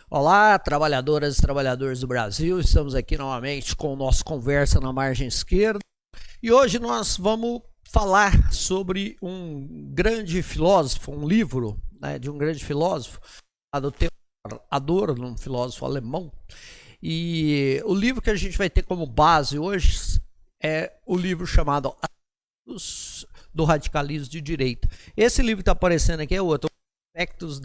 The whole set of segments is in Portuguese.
Olá, trabalhadoras e trabalhadores do Brasil, estamos aqui novamente com o nosso Conversa na Margem Esquerda e hoje nós vamos falar sobre um grande filósofo, um livro, né, de um grande filósofo, do Theodor Adorno, um filósofo alemão. E o livro que a gente vai ter como base hoje é o livro chamado do Radicalismo de Direita. Esse livro que está aparecendo aqui é outro. Aspectos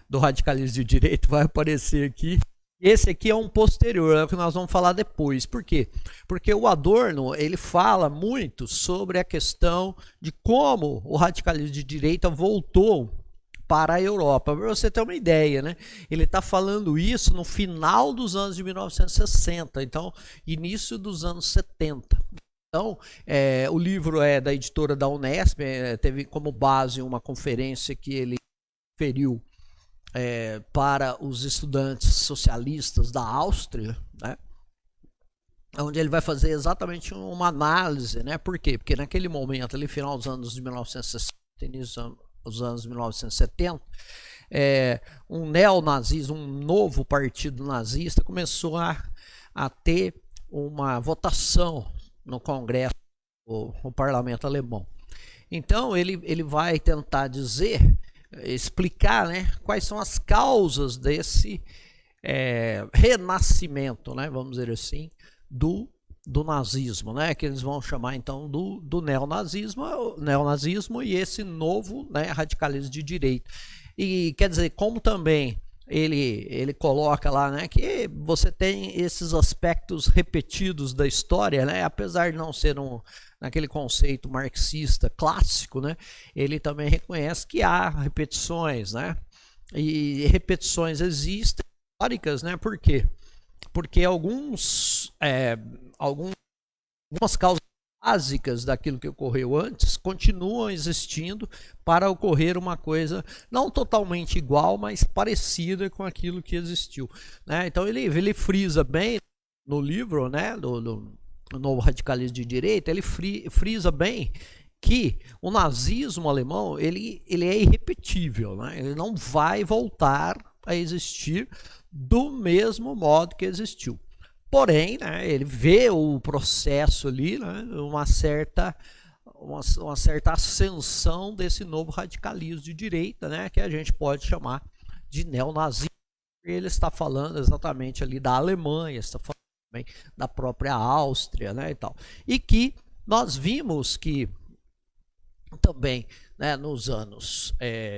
do radicalismo de direita vai aparecer aqui. Esse aqui é um posterior, é o que nós vamos falar depois. Por quê? Porque o Adorno, ele fala muito sobre a questão de como o radicalismo de direita voltou para a Europa. Para você ter uma ideia, né? Ele está falando isso no final dos anos de 1960, então início dos anos 70. Então, o livro é da editora da Unesp, teve como base uma conferência que ele referiu para os estudantes socialistas da Áustria, né? Onde ele vai fazer exatamente uma análise, né? Por quê? Porque naquele momento, ali final dos anos de 1960, início dos anos de 1970, um neonazismo, um novo partido nazista começou a ter uma votação no Congresso, no parlamento alemão. Então ele vai tentar explicar, né, quais são as causas desse renascimento, né, vamos dizer assim, do nazismo, né, que eles vão chamar então do neonazismo e esse novo, né, radicalismo de direita. E quer dizer, como também ele coloca lá, né, que você tem esses aspectos repetidos da história, né, apesar de não ser naquele conceito marxista clássico, né, ele também reconhece que há repetições, né, e repetições existem históricas, né, por quê? Porque algumas causas básicas daquilo que ocorreu antes continuam existindo para ocorrer uma coisa não totalmente igual, mas parecida com aquilo que existiu, né? Então ele frisa bem no livro, né, do Novo Radicalismo de Direita, ele frisa bem que o nazismo alemão ele é irrepetível, né? Ele não vai voltar a existir do mesmo modo que existiu. Porém, né, ele vê o processo ali, né, uma certa ascensão desse novo radicalismo de direita, né, que a gente pode chamar de neonazismo. Ele está falando exatamente ali da Alemanha, está falando também da própria Áustria, né, e tal. E que nós vimos que também, né, nos anos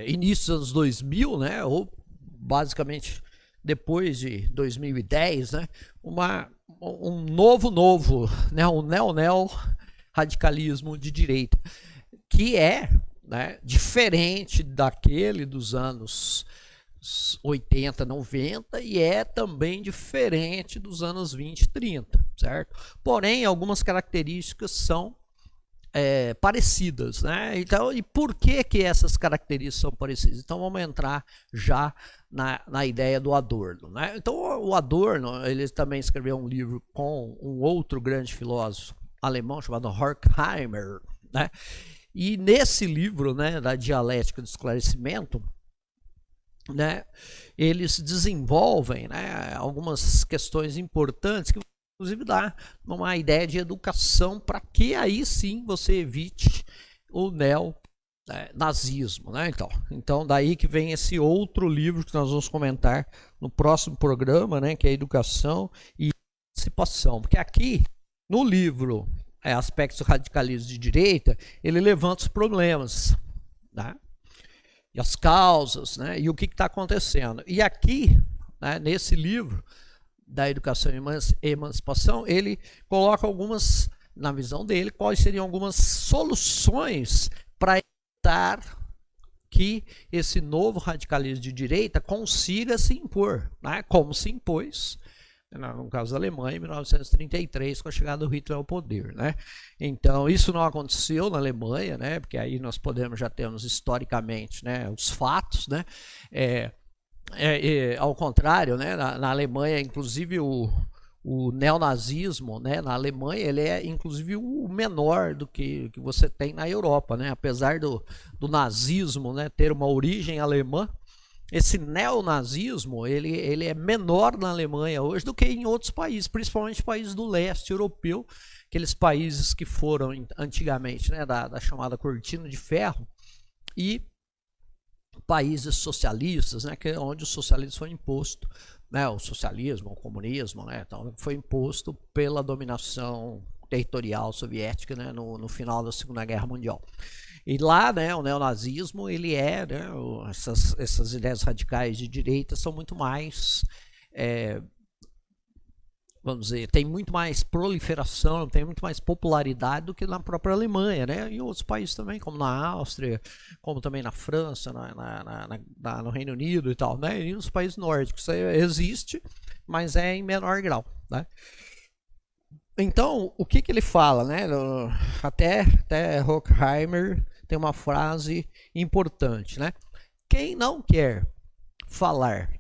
início dos anos 2000, né, ou basicamente depois de 2010, né, um novo, né, um neo radicalismo de direita, que é, né, diferente daquele dos anos 80, 90 e é também diferente dos anos 20 e 30, certo? Porém, algumas características são parecidas, né? Então, e por que essas características são parecidas? Então vamos entrar já na ideia do Adorno, né? Então o Adorno, ele também escreveu um livro com um outro grande filósofo alemão chamado Horkheimer, né? E nesse livro, né, da dialética do esclarecimento, né, eles desenvolvem, né, algumas questões importantes que inclusive dá uma ideia de educação para que aí sim você evite o neonazismo, né? Então daí que vem esse outro livro que nós vamos comentar no próximo programa, né? Que é Educação e Emancipação. Porque aqui no livro Aspectos do Radicalismo de Direita, ele levanta os problemas, né? E as causas, né? E o que está acontecendo. E aqui, né, nesse livro da Educação e Emancipação, ele coloca algumas, na visão dele, quais seriam algumas soluções para evitar que esse novo radicalismo de direita consiga se impor, né? Como se impôs, no caso da Alemanha, em 1933, com a chegada do Hitler ao poder, né? Então, isso não aconteceu na Alemanha, né? Porque aí nós já temos historicamente, né, os fatos, né? Ao contrário, né, na Alemanha, inclusive o o neonazismo, né, na Alemanha, ele é inclusive o menor do que você tem na Europa, né? Apesar do nazismo, né, ter uma origem alemã, esse neonazismo ele é menor na Alemanha hoje do que em outros países, principalmente países do leste europeu, aqueles países que foram antigamente, né, da chamada cortina de ferro, e países socialistas, né, que é onde o socialismo foi imposto, né, o socialismo, o comunismo, né, então foi imposto pela dominação territorial soviética, né, no final da Segunda Guerra Mundial. E lá, né, o neonazismo, ele é, né, essas ideias radicais de direita são muito mais, vamos dizer, tem muito mais proliferação, tem muito mais popularidade do que na própria Alemanha, né? Em outros países também, como na Áustria, como também na França, no Reino Unido e tal, né? E nos países nórdicos isso existe, mas é em menor grau, né? Então, o que ele fala, né? Até Horkheimer tem uma frase importante, né? Quem não quer falar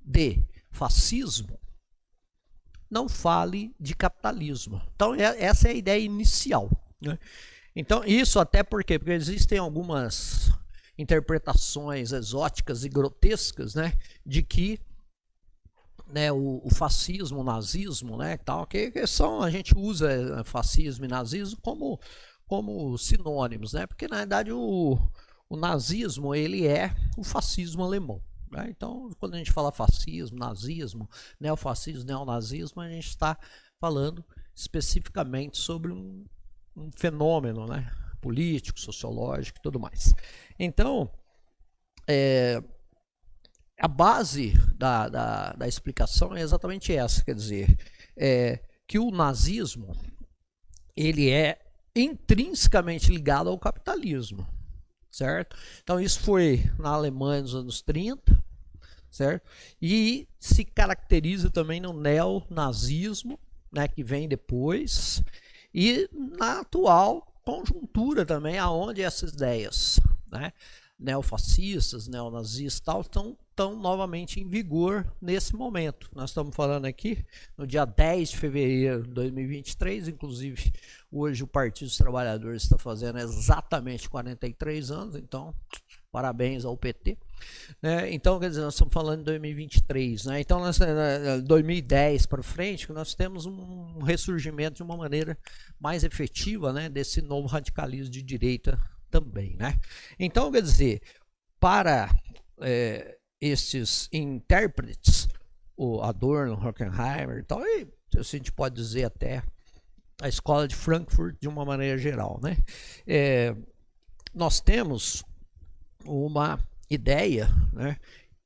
de fascismo, não fale de capitalismo. Então, essa é a ideia inicial, né? Então, isso até porque existem algumas interpretações exóticas e grotescas, né, de que, né, o fascismo, o nazismo, né, tal, que são, a gente usa fascismo e nazismo como sinônimos, né, porque na verdade o nazismo ele é o fascismo alemão. Então, quando a gente fala fascismo, nazismo, neofascismo, neonazismo, a gente está falando especificamente sobre um fenômeno, né, político, sociológico e tudo mais. Então, a base da explicação é exatamente essa, quer dizer, que o nazismo ele é intrinsecamente ligado ao capitalismo. Certo? Então isso foi na Alemanha nos anos 30, certo? E se caracteriza também no neonazismo, né, que vem depois, e na atual conjuntura também, aonde essas ideias, né, neofascistas, neonazistas tal, estão novamente em vigor nesse momento. Nós estamos falando aqui no dia 10 de fevereiro de 2023, inclusive hoje o Partido dos Trabalhadores está fazendo exatamente 43 anos, então parabéns ao PT. Então, quer dizer, nós estamos falando de 2023, né? Então, 2010 para frente, nós temos um ressurgimento de uma maneira mais efetiva, né, desse novo radicalismo de direita também, né? Então, quer dizer, para esses intérpretes, o Adorno, Horkheimer e tal, e a gente pode dizer até a escola de Frankfurt de uma maneira geral, né? Nós temos uma ideia, né,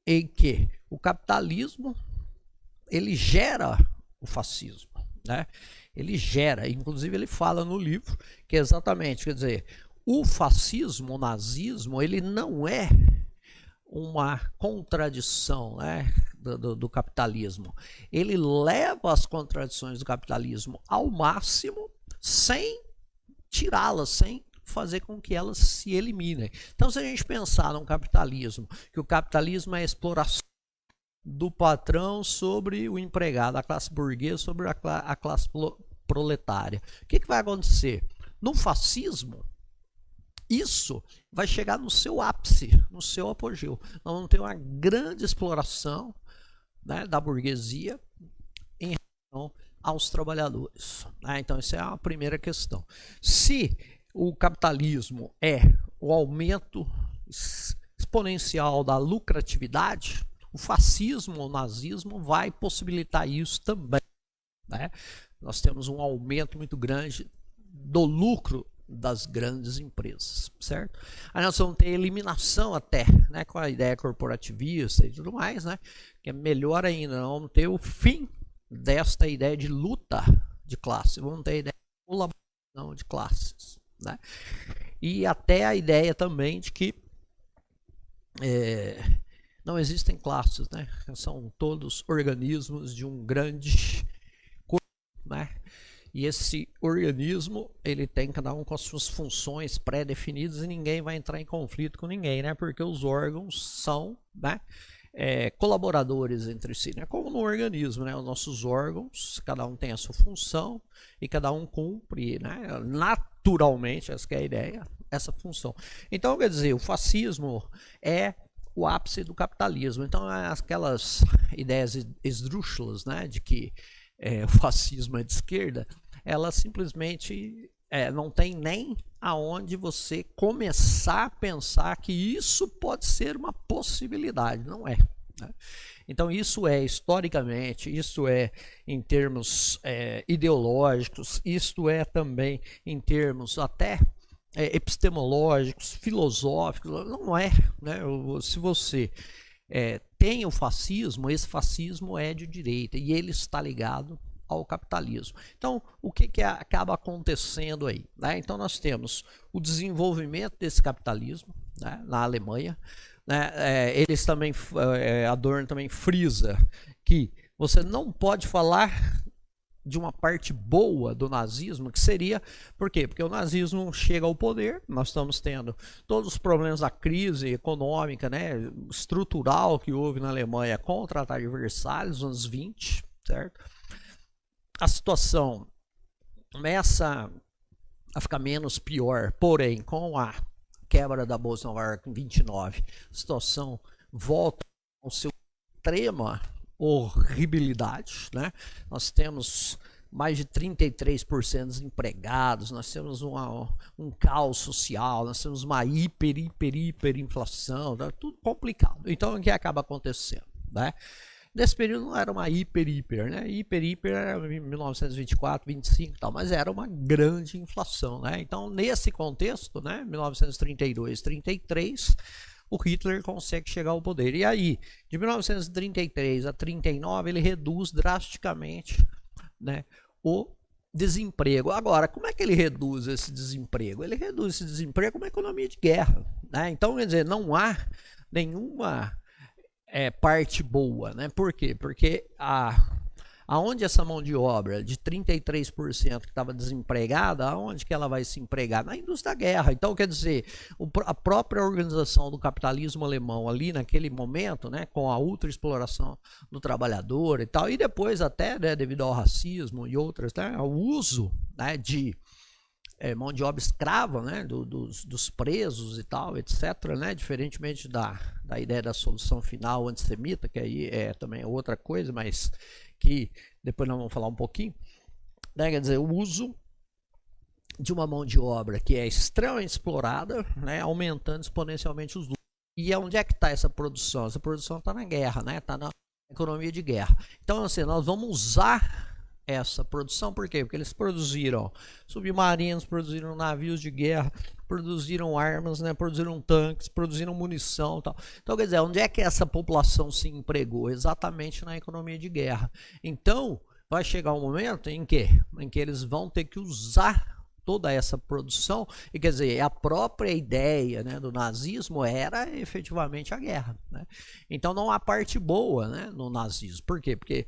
em que o capitalismo ele gera o fascismo, né? Ele gera, inclusive ele fala no livro que exatamente, quer dizer, o fascismo, o nazismo, ele não é uma contradição, né, do capitalismo. Ele leva as contradições do capitalismo ao máximo sem tirá-las, sem fazer com que elas se eliminem. Então, se a gente pensar num capitalismo, que o capitalismo é a exploração do patrão sobre o empregado, a classe burguesa sobre a classe proletária, o que vai acontecer? No fascismo, isso vai chegar no seu ápice, no seu apogeu. Nós vamos ter uma grande exploração, né, da burguesia em relação aos trabalhadores, né? Então, essa é a primeira questão. Se o capitalismo é o aumento exponencial da lucratividade, o fascismo ou o nazismo vai possibilitar isso também, né? Nós temos um aumento muito grande do lucro das grandes empresas, certo? Aí nós vamos ter eliminação até, né, com a ideia corporativista e tudo mais, né, que é melhor ainda, nós vamos ter o fim desta ideia de luta de classe, vamos ter a ideia de colaboração de classes, né? E até a ideia também de que não existem classes, né? São todos organismos de um grande corpo, né? E esse organismo, ele tem cada um com as suas funções pré-definidas e ninguém vai entrar em conflito com ninguém, né? Porque os órgãos são, né, colaboradores entre si, né? Como no organismo, né? Os nossos órgãos, cada um tem a sua função e cada um cumpre, né? Naturalmente, essa que é a ideia, essa função. Então, quer dizer, o fascismo é o ápice do capitalismo. Então, aquelas ideias esdrúxulas, né? De que o fascismo é de esquerda, ela simplesmente não tem nem aonde você começar a pensar que isso pode ser uma possibilidade, não é, né? Então isso historicamente, isso em termos ideológicos, isto também em termos até epistemológicos, filosóficos, não é, né? Se você tem o fascismo, esse fascismo é de direita e ele está ligado ao capitalismo. Então, o que acaba acontecendo aí, né? Então, nós temos o desenvolvimento desse capitalismo, né, na Alemanha, né? Eles também, Adorno também frisa que você não pode falar de uma parte boa do nazismo, que seria, por quê? Porque o nazismo chega ao poder, nós estamos tendo todos os problemas da crise econômica, né, estrutural que houve na Alemanha com o Tratado de Versalhes, nos anos 20, certo? A situação começa a ficar menos pior, porém, com a quebra da Bolsa de Nova York em 29, a situação volta ao seu extrema horribilidade, né? Nós temos mais de 33% desempregados, nós temos um caos social, nós temos uma hiperinflação, tá tudo complicado. Então, o que acaba acontecendo, né? Nesse período não era uma hiper, né? Hiper era 1924, 25 e tal, mas era uma grande inflação, né? Então, nesse contexto, né, 1932, 33, o Hitler consegue chegar ao poder. E aí, de 1933 a 39, ele reduz drasticamente, né, o desemprego. Agora, como é que ele reduz esse desemprego? Ele reduz esse desemprego com uma economia de guerra, né? Então, quer dizer, não há nenhuma parte boa, né? Por quê? Porque aonde essa mão de obra de 33% que estava desempregada, aonde que ela vai se empregar? Na indústria da guerra. Então, quer dizer, a própria organização do capitalismo alemão ali naquele momento, né, com a ultraexploração do trabalhador e tal, e depois até, né, devido ao racismo e outras, né, ao uso, né, de mão de obra escrava, né, dos presos e tal, etc., né, diferentemente da ideia da solução final antissemita, que aí é também outra coisa, mas que depois nós vamos falar um pouquinho, né, quer dizer, o uso de uma mão de obra que é extremamente explorada, né, aumentando exponencialmente os lucros. E onde é que está essa produção? Essa produção está na guerra, né, está na economia de guerra. Então, assim, nós vamos usar essa produção, por quê? Porque eles produziram submarinos, produziram navios de guerra, produziram armas, né, produziram tanques, produziram munição e tal. Então, quer dizer, onde é que essa população se empregou? Exatamente na economia de guerra. Então, vai chegar um momento em que eles vão ter que usar toda essa produção, e quer dizer, a própria ideia, né, do nazismo era efetivamente a guerra, né? Então não há parte boa, né, no nazismo. Por quê? Porque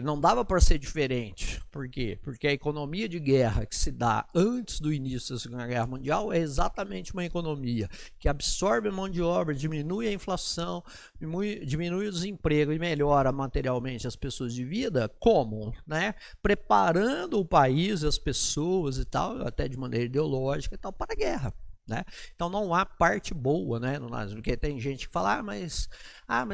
não dava para ser diferente. Por quê? Porque a economia de guerra que se dá antes do início da Segunda Guerra Mundial é exatamente uma economia que absorve a mão de obra, diminui a inflação, diminui o desemprego e melhora materialmente as pessoas de vida. Como? Né? Preparando o país, as pessoas e tal, até de maneira ideológica e tal, para a guerra. Né? Então não há parte boa, né, no nazismo, porque tem gente que fala, mas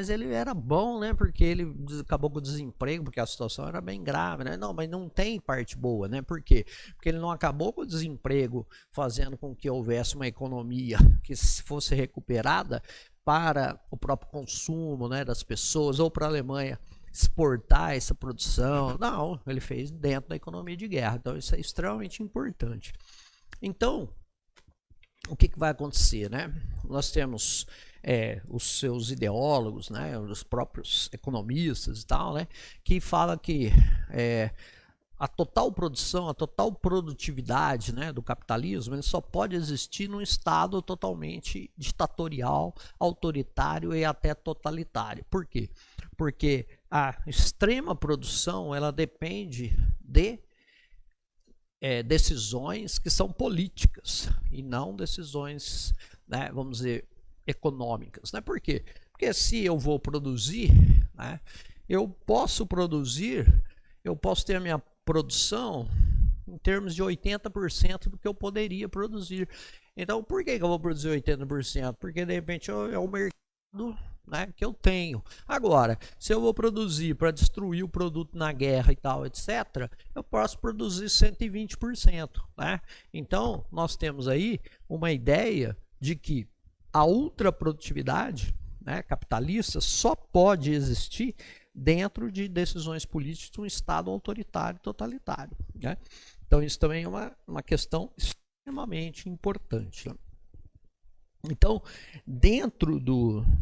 ele era bom, né, porque ele acabou com o desemprego, porque a situação era bem grave, né? Não, mas não tem parte boa, né? Por quê? Porque ele não acabou com o desemprego fazendo com que houvesse uma economia que fosse recuperada para o próprio consumo, né, das pessoas, ou para a Alemanha exportar essa produção. Não, ele fez dentro da economia de guerra. Então isso é extremamente importante. Então, o que vai acontecer, né? Nós temos os seus ideólogos, né, os próprios economistas e tal, né, que falam que a total produção, a total produtividade, né, do capitalismo, ele só pode existir num estado totalmente ditatorial, autoritário e até totalitário. Por quê? Porque a extrema produção, ela depende de decisões que são políticas e não decisões, né, vamos dizer, econômicas, né? Por quê? Porque se eu vou produzir, né, eu posso ter a minha produção em termos de 80% do que eu poderia produzir. Então, por que eu vou produzir 80%? Porque, de repente, é o mercado, né, que eu tenho. Agora, se eu vou produzir para destruir o produto na guerra e tal, etc., eu posso produzir 120%. Né? Então, nós temos aí uma ideia de que a ultraprodutividade, né, capitalista só pode existir dentro de decisões políticas de um Estado autoritário totalitário. Né? Então, isso também é uma questão extremamente importante. Né? Então, dentro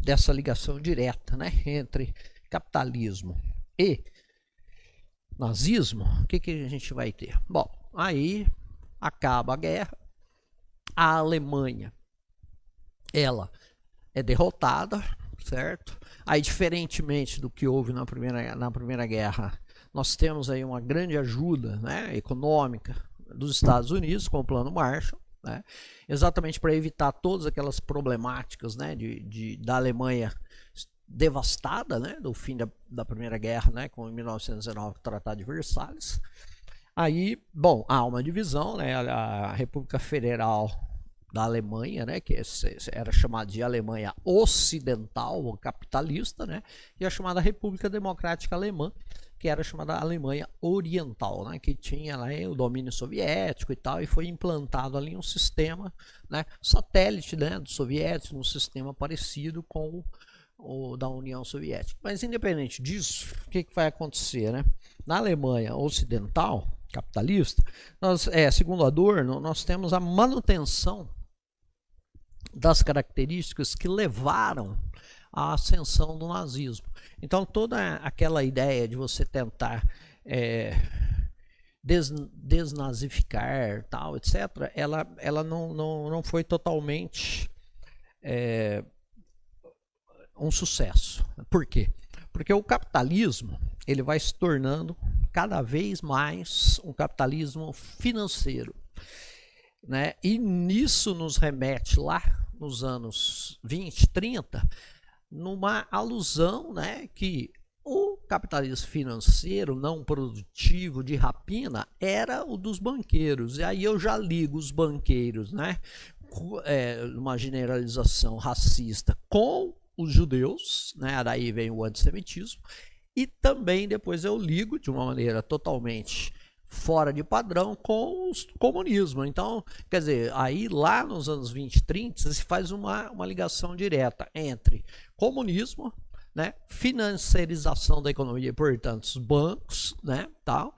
dessa ligação direta, né, entre capitalismo e nazismo, o que a gente vai ter? Bom, aí acaba a guerra, a Alemanha, ela é derrotada, certo? Aí, diferentemente do que houve na primeira guerra, nós temos aí uma grande ajuda, né, econômica dos Estados Unidos com o Plano Marshall, né, exatamente para evitar todas aquelas problemáticas, né, da Alemanha devastada, né, do fim da Primeira Guerra, né, com 1919 o Tratado de Versalhes. Aí, bom, há uma divisão, né, a República Federal da Alemanha, né, que era chamada de Alemanha Ocidental ou capitalista, né, e a chamada República Democrática Alemã, que era chamada Alemanha Oriental, né, que tinha lá o domínio soviético e tal, e foi implantado ali um sistema, né, satélite, né, dos soviéticos, um sistema parecido com o da União Soviética. Mas independente disso, o que vai acontecer, né? Na Alemanha Ocidental capitalista, segundo Adorno, nós temos a manutenção das características que levaram à ascensão do nazismo. Então, toda aquela ideia de você tentar desnazificar, tal, etc., ela não foi totalmente um sucesso. Por quê? Porque o capitalismo ele vai se tornando cada vez mais um capitalismo financeiro, né? E nisso nos remete lá nos anos 20, 30, numa alusão, né, que o capitalismo financeiro não produtivo de rapina era o dos banqueiros. E aí eu já ligo os banqueiros, né, uma generalização racista com os judeus, né, daí vem o antissemitismo, e também depois eu ligo de uma maneira totalmente fora de padrão com o comunismo. Então, quer dizer, aí lá nos anos 20 e 30 se faz uma ligação direta entre comunismo, né, financiarização da economia, portanto, os bancos, né, tal,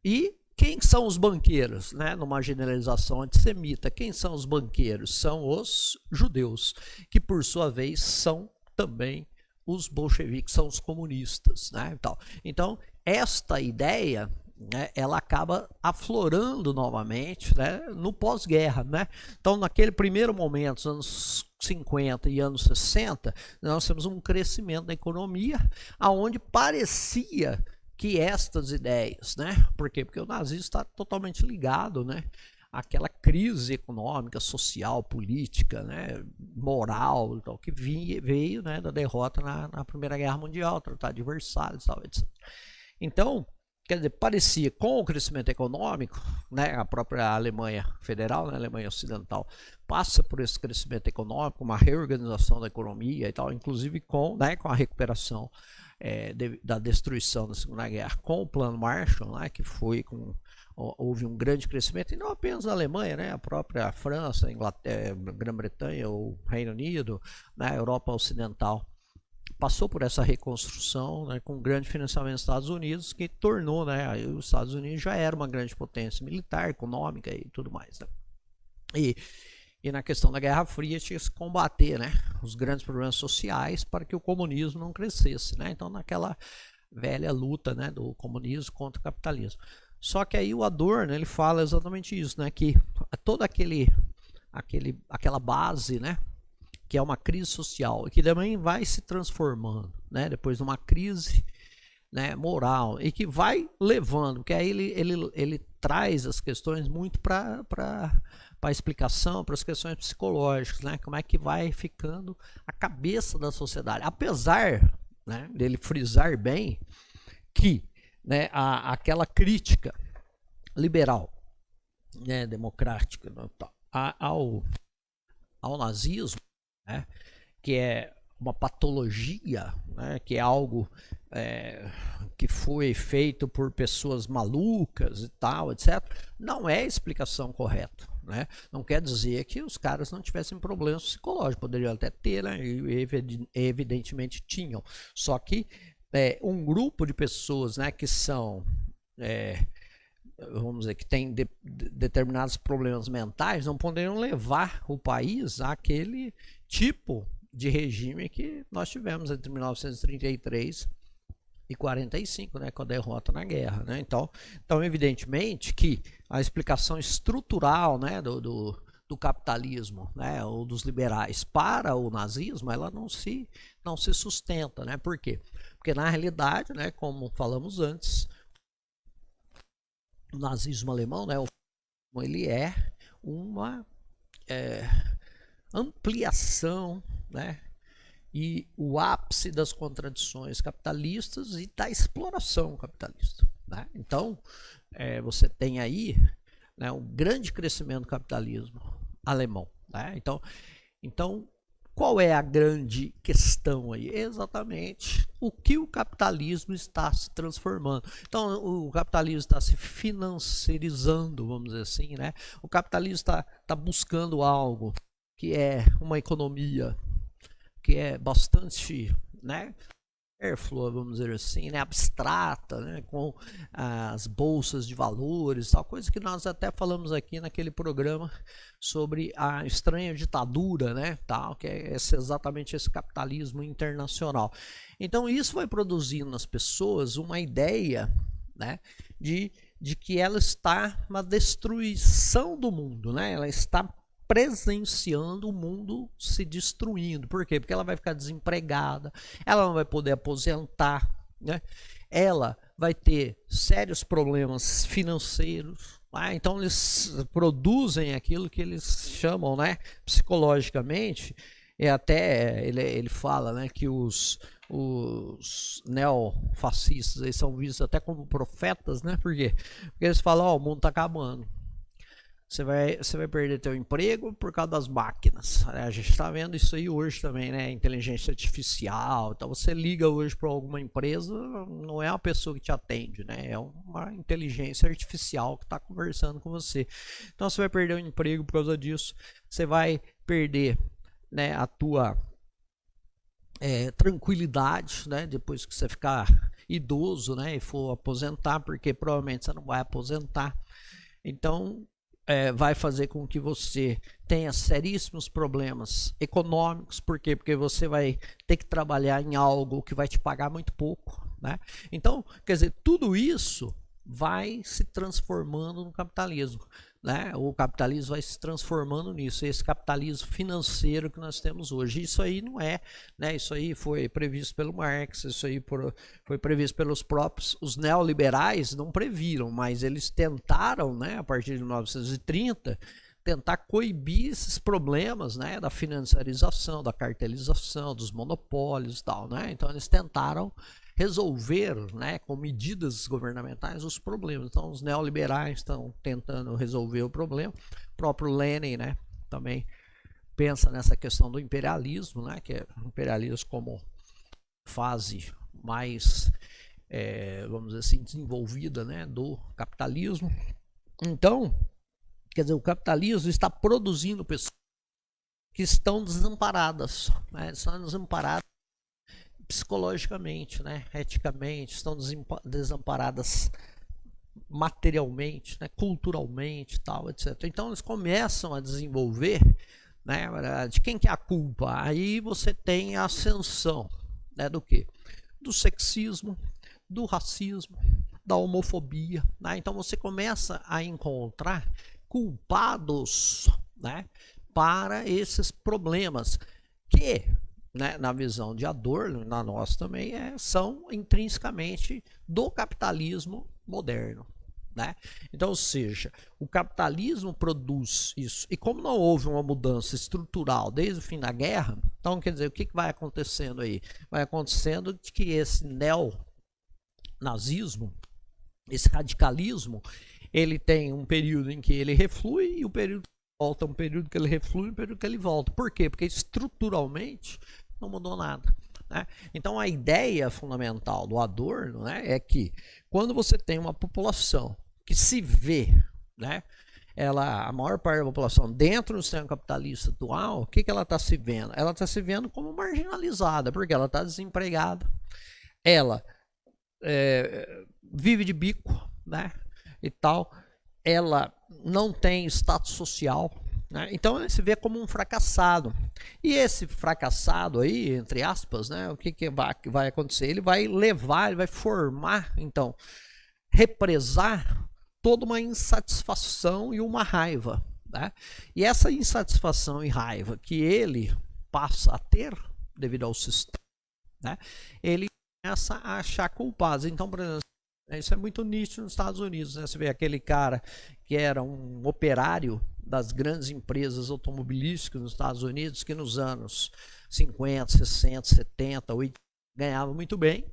e quem são os banqueiros, né? Numa generalização antissemita, quem são os banqueiros? São os judeus, que por sua vez são também os bolcheviques, são os comunistas, né? Então, esta ideia, né, ela acaba aflorando novamente, né, no pós-guerra, né? Então, naquele primeiro momento, os anos 50 e anos 60, nós temos um crescimento da economia, aonde parecia que estas ideias, né? Por quê? Porque o nazismo está totalmente ligado, né, àquela crise econômica, social, política, né, moral, tal, que veio, né, da derrota na Primeira Guerra Mundial, Tratado de Versalhes, tal, etc. Então, quer dizer, parecia com o crescimento econômico, né, a própria Alemanha Federal, né, a Alemanha Ocidental, passa por esse crescimento econômico, uma reorganização da economia e tal, inclusive com a recuperação da destruição da Segunda Guerra com o Plano Marshall, né, que foi houve um grande crescimento, e não apenas na Alemanha, né, a própria França, Inglaterra, Grã-Bretanha, o Reino Unido, né, a Europa Ocidental passou por essa reconstrução, né, com grande financiamento dos Estados Unidos, que tornou, né, os Estados Unidos já era uma grande potência militar, econômica e tudo mais, né? E na questão da Guerra Fria tinha que se combater, né, os grandes problemas sociais para que o comunismo não crescesse, né? Então, naquela velha luta, né, do comunismo contra o capitalismo. Só que aí o Adorno, ele fala exatamente isso, né, que toda aquela base, né, que é uma crise social, e que também vai se transformando, né, depois numa crise, né, moral, e que vai levando, porque aí ele traz as questões muito para a explicação, para as questões psicológicas, né? Como é que vai ficando a cabeça da sociedade. Apesar, né, dele frisar bem que, né, aquela crítica liberal, né, democrática, né, ao nazismo, né, que é uma patologia, né, que é algo que foi feito por pessoas malucas e tal, etc., não é a explicação correta. Né? Não quer dizer que os caras não tivessem problemas psicológicos, poderiam até ter, né? E evidentemente tinham. Só que um grupo de pessoas, né, que são, vamos dizer, que tem determinados problemas mentais, não poderiam levar o país àquele tipo de regime que nós tivemos entre 1933 e 45, né, com a derrota na guerra, né? Então, evidentemente que a explicação estrutural, né, do capitalismo, né, ou dos liberais para o nazismo, ela não se sustenta, né? Por quê? Porque na realidade, né, como falamos antes, o nazismo alemão, né, ele é uma ampliação, né, e o ápice das contradições capitalistas e da exploração capitalista, né? Então, você tem aí, né, um grande crescimento do capitalismo alemão, né? Então, qual é a grande questão aí? Exatamente o que o capitalismo está se transformando. Então, o capitalismo está se financiarizando, vamos dizer assim, né? O capitalismo está buscando algo que é uma economia que é bastante, né, superflua, vamos dizer assim, né, abstrata, né, com as bolsas de valores, tal coisa que nós até falamos aqui naquele programa sobre a estranha ditadura, né, tal, que é exatamente esse capitalismo internacional. Então isso vai produzindo nas pessoas uma ideia, né, de que ela está na destruição do mundo, né, ela está presenciando o mundo se destruindo. Por quê? Porque ela vai ficar desempregada, ela não vai poder aposentar, né? Ela vai ter sérios problemas financeiros, né? Então eles produzem aquilo que eles chamam, né, psicologicamente, até ele fala, né, que os neofascistas aí são vistos até como profetas, né? Por quê? Porque eles falam, o mundo está acabando. Você vai perder teu emprego por causa das máquinas. A gente está vendo isso aí hoje também, né? Inteligência artificial. Então você liga hoje para alguma empresa, não é uma pessoa que te atende, né? É uma inteligência artificial que está conversando com você. Então você vai perder o emprego por causa disso. Você vai perder, né, a tua tranquilidade, né? Depois que você ficar idoso, né, e for aposentar, porque provavelmente você não vai aposentar. Então vai fazer com que você tenha seríssimos problemas econômicos. Por quê? Porque você vai ter que trabalhar em algo que vai te pagar muito pouco, né? Então, quer dizer, tudo isso vai se transformando no capitalismo, né? O capitalismo vai se transformando nisso, esse capitalismo financeiro que nós temos hoje. Isso aí não é, né? Isso aí foi previsto pelo Marx, isso aí foi previsto pelos próprios, os neoliberais não previram, mas eles tentaram, né, a partir de 1930, tentar coibir esses problemas, né, da financiarização, da cartelização, dos monopólios e tal, né? Então eles tentaram resolver, né, com medidas governamentais os problemas. Então os neoliberais estão tentando resolver o problema. O próprio Lenin, né, também pensa nessa questão do imperialismo, né, que é o imperialismo como fase mais, vamos dizer assim, desenvolvida, né, do capitalismo. Então, quer dizer, o capitalismo está produzindo pessoas que estão desamparadas, né, estão desamparadas psicologicamente, né, eticamente, estão desamparadas materialmente, né, culturalmente, tal, etc. Então eles começam a desenvolver, né, de quem que é a culpa? Aí você tem a ascensão, né, do quê? Do sexismo, do racismo, da homofobia, né? Então você começa a encontrar culpados, né, para esses problemas que, né, na visão de Adorno, na nossa também, são intrinsecamente do capitalismo moderno, né? Então, ou seja, o capitalismo produz isso. E como não houve uma mudança estrutural desde o fim da guerra, então quer dizer, o que vai acontecendo aí? Vai acontecendo que esse neonazismo, esse radicalismo, ele tem um período em que ele reflui e um período que volta, um período que ele reflui e um período que ele volta. Por quê? Porque estruturalmente não mudou nada. Né? Então a ideia fundamental do Adorno, né, é que quando você tem uma população que se vê, né, a maior parte da população dentro do sistema capitalista atual, o que ela está se vendo? Ela está se vendo como marginalizada, porque ela está desempregada, ela vive de bico, né, e tal, ela não tem status social, né? Então ele se vê como um fracassado. E esse fracassado aí, entre aspas, né, o que vai acontecer? Ele vai levar, ele vai formar, então, represar toda uma insatisfação e uma raiva, né? E essa insatisfação e raiva que ele passa a ter devido ao sistema, né, ele começa a achar culpados. Então, por exemplo, isso é muito nítido nos Estados Unidos, né? Você vê aquele cara que era um operário das grandes empresas automobilísticas nos Estados Unidos, que nos anos 50, 60, 70, 80 ganhava muito bem,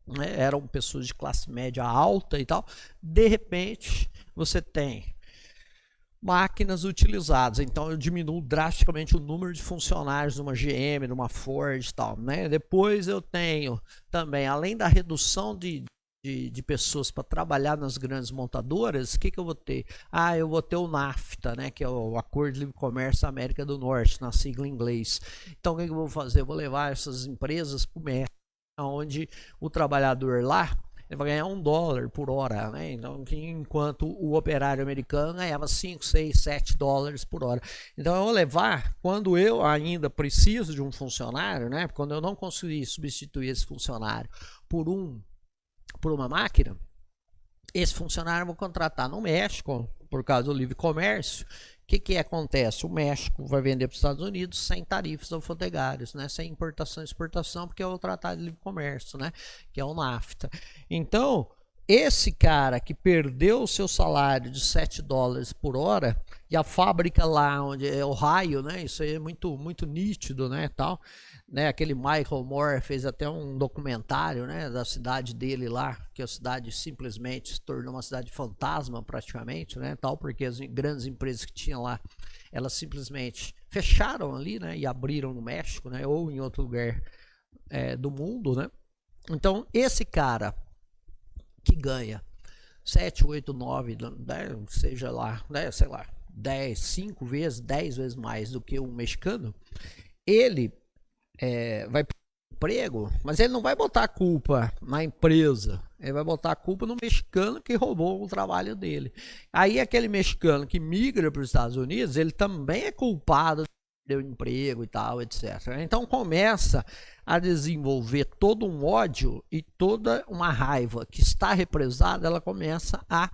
né? Eram pessoas de classe média alta e tal. De repente, você tem máquinas utilizadas, então eu diminuo drasticamente o número de funcionários numa GM, numa Ford e tal, né? Depois eu tenho também, além da redução de pessoas para trabalhar nas grandes montadoras, o que eu vou ter? Eu vou ter o NAFTA, né, que é o Acordo de Livre Comércio da América do Norte, na sigla em inglês. Então o que eu vou fazer? Eu vou levar essas empresas para o México, onde o trabalhador lá ele vai ganhar $1 por hora, né? Então, enquanto o operário americano ganhava 5, 6, 7 dólares por hora. Então eu vou levar, quando eu ainda preciso de um funcionário, né, quando eu não conseguir substituir esse funcionário por uma máquina, esse funcionário eu vou contratar no México, por causa do livre comércio. O que acontece? O México vai vender para os Estados Unidos sem tarifas alfandegárias, né? Sem importação e exportação, porque é o Tratado de Livre Comércio, né? Que é o NAFTA. Então, esse cara que perdeu o seu salário de 7 dólares por hora, e a fábrica lá, onde é Ohio, né? Isso aí é muito, muito nítido, né? Tal, né? Aquele Michael Moore fez até um documentário, né, da cidade dele lá, que a cidade simplesmente se tornou uma cidade fantasma praticamente, né? Tal, porque as grandes empresas que tinham lá, elas simplesmente fecharam ali, né? E abriram no México, né? Ou em outro lugar do mundo, né? Então, esse cara que ganha 7, 8, 9, 10, seja lá, né, sei lá, 10, 5 vezes, 10 vezes mais do que um mexicano, ele vai perder o emprego, mas ele não vai botar a culpa na empresa, ele vai botar a culpa no mexicano que roubou o trabalho dele. Aí aquele mexicano que migra para os Estados Unidos, ele também é culpado deu emprego e tal, etc. Então começa a desenvolver todo um ódio e toda uma raiva que está represada, ela começa a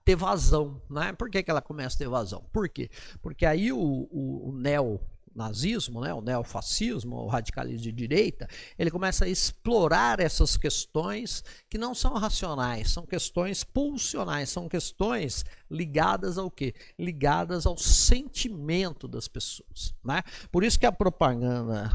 ter vazão, né? Por que ela começa a ter vazão? Por quê? Porque aí o neonazismo, né, o neofascismo, o radicalismo de direita, ele começa a explorar essas questões que não são racionais, são questões pulsionais, são questões ligadas ao quê? Ligadas ao sentimento das pessoas, né? Por isso que a propaganda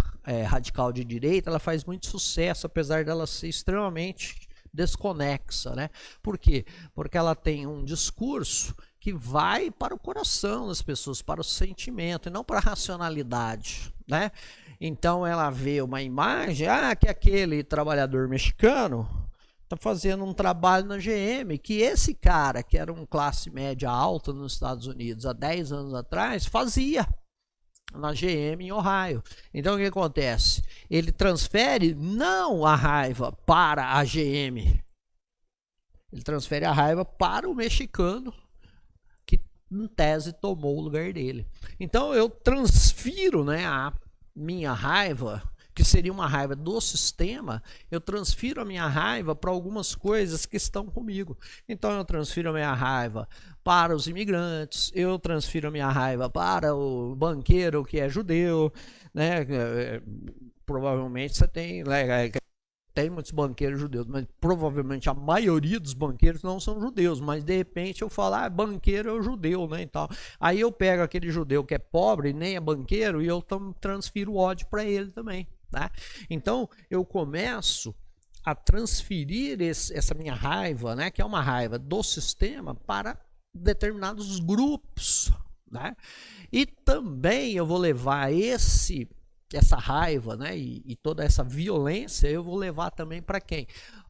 radical de direita, ela faz muito sucesso, apesar dela ser extremamente desconexa, né? Por quê? Porque ela tem um discurso que vai para o coração das pessoas, para o sentimento, e não para a racionalidade, né? Então ela vê uma imagem, que aquele trabalhador mexicano está fazendo um trabalho na GM, que esse cara, que era um classe média alta nos Estados Unidos há 10 anos atrás, fazia na GM em Ohio. Então o que acontece? Ele transfere não a raiva para a GM, ele transfere a raiva para o mexicano, em tese tomou o lugar dele. Então eu transfiro, né, a minha raiva, que seria uma raiva do sistema, eu transfiro a minha raiva para algumas coisas que estão comigo. Então eu transfiro a minha raiva para os imigrantes, eu transfiro a minha raiva para o banqueiro que é judeu, né? Provavelmente você tem tem muitos banqueiros judeus, mas provavelmente a maioria dos banqueiros não são judeus, mas de repente eu falo, ah, banqueiro é o judeu, né, e tal. Aí eu pego aquele judeu que é pobre, nem é banqueiro, e eu transfiro ódio para ele também, tá? Então eu começo a transferir essa minha raiva, né, que é uma raiva do sistema, para determinados grupos, né? E também eu vou levar essa raiva, né, e toda essa violência, eu vou levar também para quem?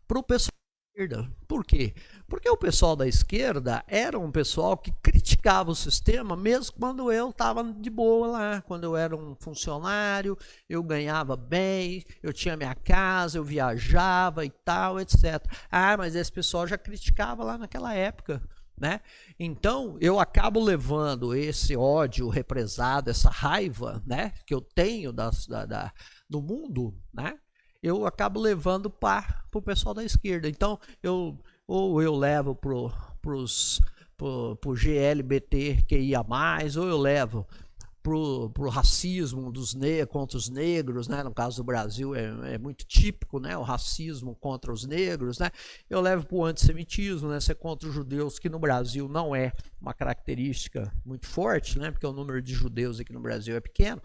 Para o pessoal da esquerda. Por quê? Porque o pessoal da esquerda era um pessoal que criticava o sistema, mesmo quando eu estava de boa lá, quando eu era um funcionário, eu ganhava bem, eu tinha minha casa, eu viajava e tal, etc. Ah, mas esse pessoal já criticava lá naquela época, né? Então eu acabo levando esse ódio represado, essa raiva, né, que eu tenho do mundo, né, eu acabo levando para o pessoal da esquerda. Então eu levo pro GLBTQIA+, ou eu levo pro racismo contra os negros, né? No caso do Brasil é muito típico, né? O racismo contra os negros, né? Eu levo pro antissemitismo, né? Ser contra os judeus, que no Brasil não é uma característica muito forte, né? Porque o número de judeus aqui no Brasil é pequeno.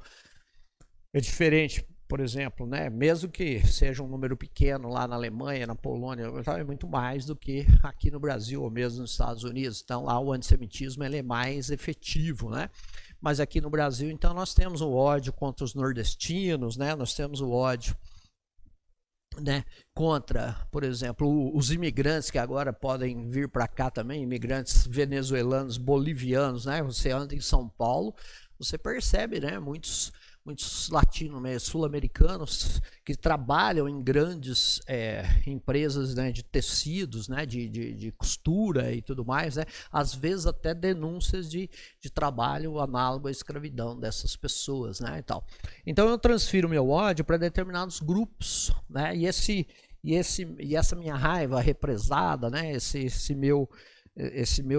É diferente, por exemplo, né? Mesmo que seja um número pequeno lá na Alemanha, na Polônia, é muito mais do que aqui no Brasil ou mesmo nos Estados Unidos. Então lá o antissemitismo ele é mais efetivo, né? Mas aqui no Brasil, então, nós temos o ódio contra os nordestinos, né? Nós temos o ódio, né, contra, por exemplo, os imigrantes que agora podem vir para cá também, imigrantes venezuelanos, bolivianos, né? Você anda em São Paulo, você percebe, né, muitos sul-americanos que trabalham em grandes empresas, né, de tecidos, né, de costura e tudo mais, né, às vezes até denúncias de trabalho análogo à escravidão dessas pessoas, né, e tal. Então eu transfiro meu ódio para determinados grupos, né, e essa minha raiva represada, né, esse meu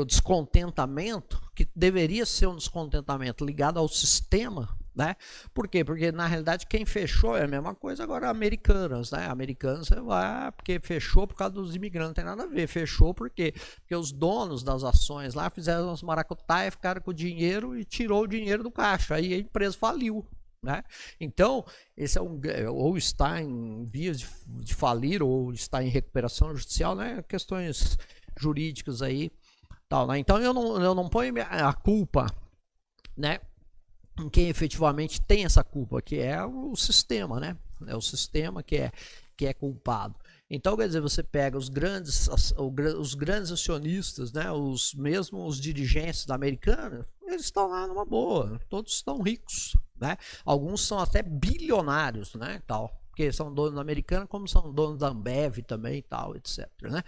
descontentamento, que deveria ser um descontentamento ligado ao sistema, né? Por quê? Porque na realidade quem fechou é a mesma coisa agora americanos, né? Americanos você vai porque fechou por causa dos imigrantes, não tem nada a ver. Fechou porque os donos das ações lá fizeram as maracutaias, ficaram com o dinheiro e tirou o dinheiro do caixa. Aí a empresa faliu, né? Então, esse ou está em vias de falir ou está em recuperação judicial, né? Questões jurídicas aí, tal, né? Então eu não ponho a culpa, né, em quem efetivamente tem essa culpa, que é o sistema, né? É o sistema que é culpado. Então, quer dizer, você pega os grandes acionistas, né? Mesmo os dirigentes da Americana, eles estão lá numa boa, todos estão ricos, né? Alguns são até bilionários, né? Tal, porque são donos da Americana, como são donos da Ambev também e tal, etc, né?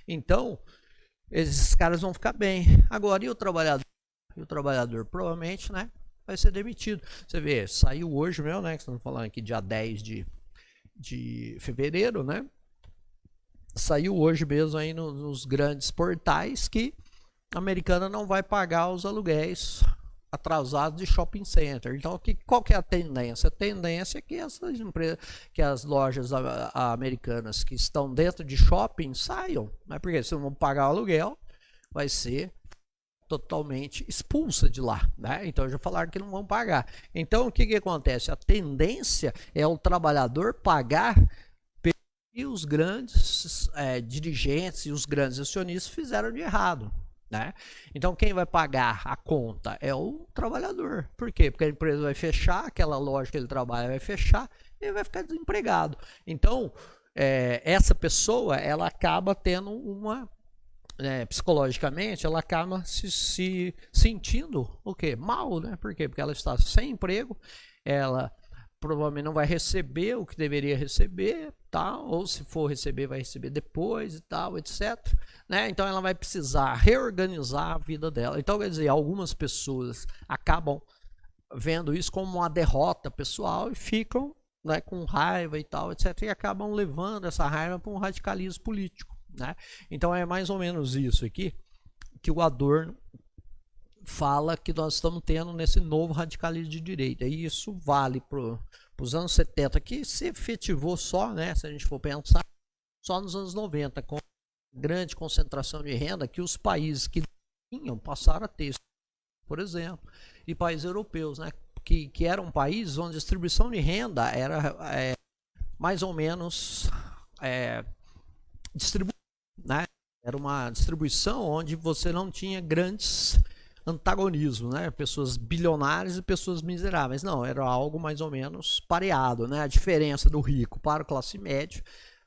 Então, esses caras vão ficar bem. Agora, e o trabalhador? E o trabalhador provavelmente, né, vai ser demitido. Você vê, saiu hoje mesmo, né, que estamos falando aqui dia 10 de fevereiro, né? Saiu hoje mesmo aí nos grandes portais que a Americana não vai pagar os aluguéis atrasados de shopping center. Então, qual que é a tendência? A tendência é que essas empresas, que as lojas americanas que estão dentro de shopping saiam, né? Porque se não pagar o aluguel, vai ser totalmente expulsa de lá, né? Então já falaram que não vão pagar. Então o que acontece? A tendência é o trabalhador pagar, e os grandes dirigentes e os grandes acionistas fizeram de errado, né? Então quem vai pagar a conta é o trabalhador. Por quê? Porque a empresa vai fechar, aquela loja que ele trabalha vai fechar, e ele vai ficar desempregado. Então essa pessoa, ela acaba tendo psicologicamente, ela acaba se sentindo o quê? Mal, né? Por quê? Porque ela está sem emprego, ela provavelmente não vai receber o que deveria receber, tal, ou se for receber, vai receber depois e tal, etc, né? Então ela vai precisar reorganizar a vida dela. Então, quer dizer, algumas pessoas acabam vendo isso como uma derrota pessoal e ficam, né, com raiva e tal, etc, e acabam levando essa raiva para um radicalismo político, né? Então é mais ou menos isso aqui que o Adorno fala que nós estamos tendo nesse novo radicalismo de direita. E isso vale para os anos 70, que se efetivou só, né, se a gente for pensar, só nos anos 90, com grande concentração de renda que os países que tinham passaram a ter, por exemplo, e países europeus, né, que eram países onde a distribuição de renda era mais ou menos distribuída, né? Era uma distribuição onde você não tinha grandes antagonismos, né? Pessoas bilionárias e pessoas miseráveis. Não, era algo mais ou menos pareado, né? A diferença do rico para a classe média,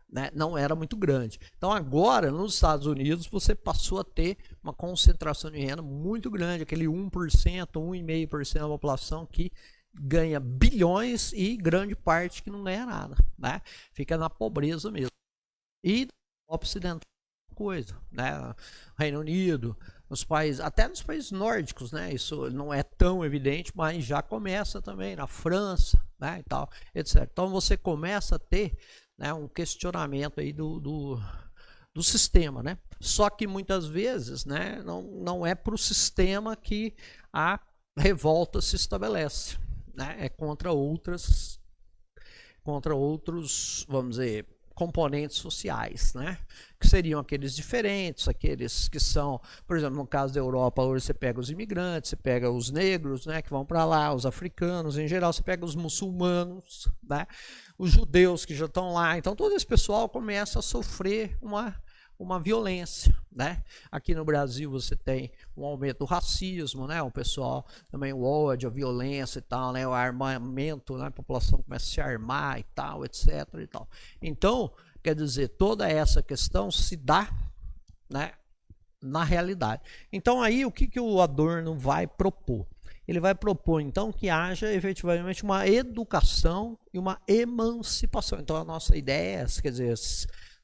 né, não era muito grande. Então agora, nos Estados Unidos, você passou a ter uma concentração de renda muito grande, aquele 1%, 1,5% da população que ganha bilhões e grande parte que não ganha nada, né? Fica na pobreza mesmo. E no ocidental, coisa, né? Reino Unido, nos países, até nos países nórdicos, né? Isso não é tão evidente, mas já começa também na França, né? E tal, etc. Então você começa a ter, né, um questionamento aí do sistema, né? Só que muitas vezes, né, não é para o sistema que a revolta se estabelece, né? É contra outros, vamos dizer, componentes sociais, né? Que seriam aqueles diferentes, aqueles que são, por exemplo, no caso da Europa, hoje você pega os imigrantes, você pega os negros, né, que vão para lá, os africanos, em geral, você pega os muçulmanos, né? Os judeus que já estão lá. Então todo esse pessoal começa a sofrer uma violência, né? Aqui no Brasil você tem um aumento do racismo, né? O pessoal também, o ódio, a violência e tal, né? O armamento, né? A população começa a se armar e tal, etc. e tal. Então, quer dizer, toda essa questão se dá, né, na realidade. Então aí o que o Adorno vai propor? Ele vai propor, então, que haja efetivamente uma educação e uma emancipação. Então a nossa ideia é essa, quer dizer,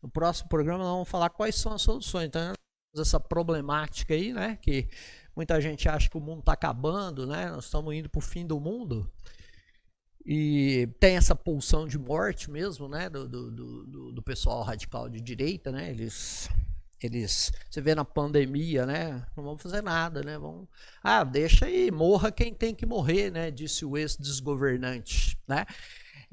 no próximo programa nós vamos falar quais são as soluções. Então, essa problemática aí, né, que muita gente acha que o mundo está acabando, né, nós estamos indo para o fim do mundo, e tem essa pulsão de morte mesmo, né, do pessoal radical de direita, né, eles, você vê na pandemia, né, não vão fazer nada, né, deixa aí, morra quem tem que morrer, né, disse o ex-desgovernante, né.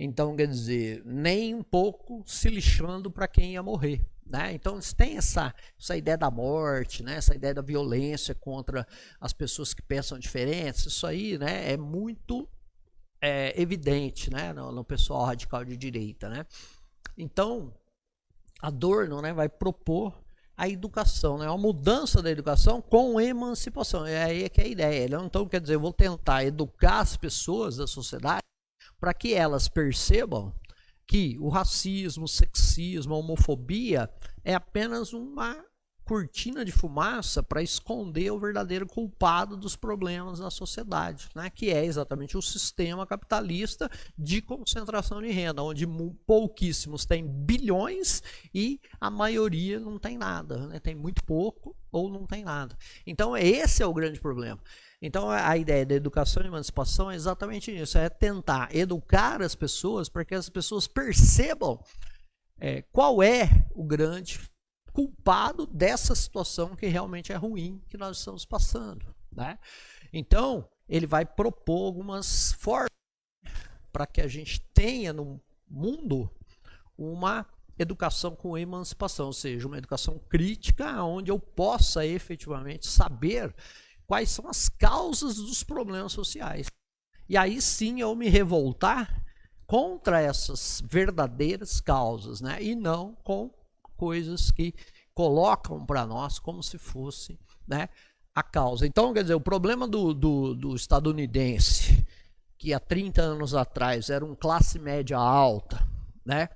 Então, quer dizer, nem um pouco se lixando para quem ia morrer, né? Então, eles têm essa ideia da morte, né? Essa ideia da violência contra as pessoas que pensam diferentes. Isso aí, né, é muito evidente, né, no pessoal radical de direita, né? Então, Adorno, né, vai propor a educação, né? Uma mudança da educação com emancipação. É aí que é a ideia. Então, quer dizer, eu vou tentar educar as pessoas da sociedade para que elas percebam que o racismo, o sexismo, a homofobia é apenas uma cortina de fumaça para esconder o verdadeiro culpado dos problemas da sociedade, né? Que é exatamente o sistema capitalista de concentração de renda, onde pouquíssimos têm bilhões e a maioria não tem nada, né? Tem muito pouco ou não tem nada. Então esse é o grande problema. Então a ideia da educação e emancipação é exatamente isso, é tentar educar as pessoas para que as pessoas percebam qual é o grande culpado dessa situação que realmente é ruim que nós estamos passando, né? Então ele vai propor algumas formas para que a gente tenha no mundo uma educação com emancipação, ou seja, uma educação crítica onde eu possa efetivamente saber quais são as causas dos problemas sociais. E aí sim eu me revoltar contra essas verdadeiras causas, né? E não com coisas que colocam para nós como se fosse, né, a causa. Então, quer dizer, o problema do estadunidense, que há 30 anos atrás era um classe média alta, né,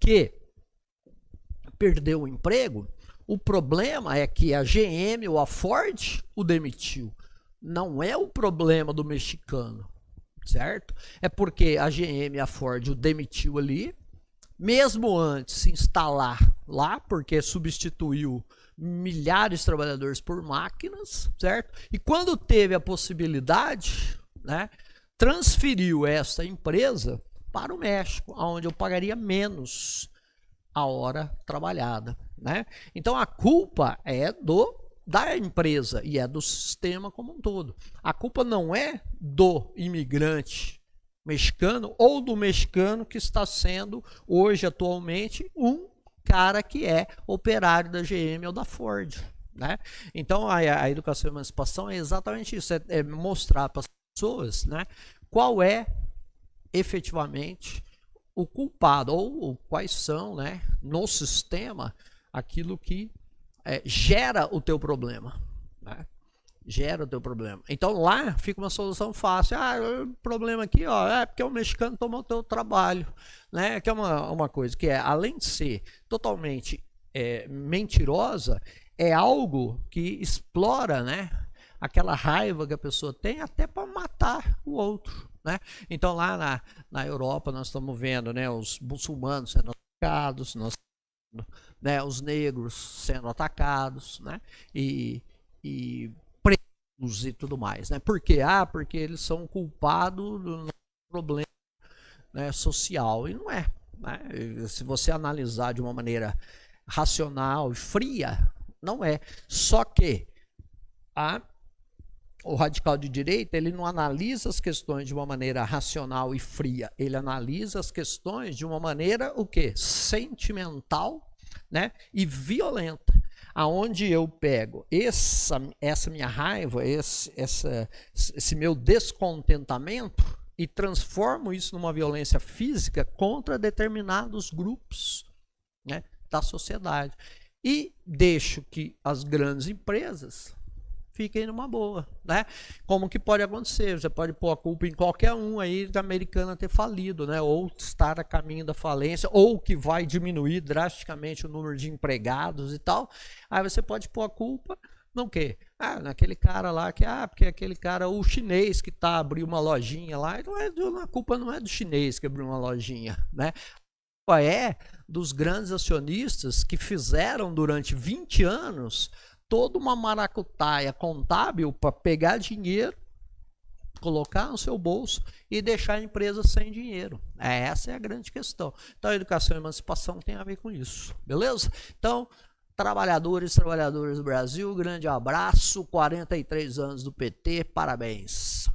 que perdeu o emprego, o problema é que a GM ou a Ford o demitiu. Não é o problema do mexicano, certo? É porque a GM e a Ford o demitiu ali, mesmo antes de se instalar lá, porque substituiu milhares de trabalhadores por máquinas, certo? E quando teve a possibilidade, né, transferiu essa empresa para o México, onde eu pagaria menos a hora trabalhada, né? Então a culpa é do da empresa e é do sistema como um todo. A culpa não é do imigrante mexicano ou do mexicano que está sendo hoje, atualmente, um cara que é operário da GM ou da Ford, né? Então a educação e emancipação é exatamente isso, é mostrar para as pessoas, né, qual é efetivamente o culpado ou quais são, né, no sistema aquilo que gera o teu problema, né? Gera o teu problema. Então lá fica uma solução fácil. O problema aqui, ó, é porque o mexicano tomou o teu trabalho, né? Que é uma coisa que além de ser totalmente mentirosa, é algo que explora, né, aquela raiva que a pessoa tem até para matar o outro, né? Então lá na Europa nós estamos vendo, né, os muçulmanos sendo atacados, né, os negros sendo atacados, né, e presos e tudo mais, né? Por quê? Porque eles são culpados do problema, né, social, e não é, né? Se você analisar de uma maneira racional e fria, não é. Só que o radical de direita, ele não analisa as questões de uma maneira racional e fria, ele analisa as questões de uma maneira, o quê? Sentimental, né, e violenta, aonde eu pego essa minha raiva, esse meu descontentamento e transformo isso numa violência física contra determinados grupos, né, da sociedade, e deixo que as grandes empresas fiquem numa boa, né? Como que pode acontecer? Você pode pôr a culpa em qualquer um aí da Americana ter falido, né? Ou estar a caminho da falência, ou que vai diminuir drasticamente o número de empregados e tal. Aí você pode pôr a culpa no quê? Naquele cara lá porque aquele cara, o chinês que abriu uma lojinha lá, a culpa não é do chinês que abriu uma lojinha, né? A culpa é dos grandes acionistas que fizeram durante 20 anos toda uma maracutaia contábil para pegar dinheiro, colocar no seu bolso e deixar a empresa sem dinheiro. Essa é a grande questão. Então a educação e a emancipação tem a ver com isso, beleza? Então, trabalhadores do Brasil, grande abraço, 43 anos do PT, parabéns.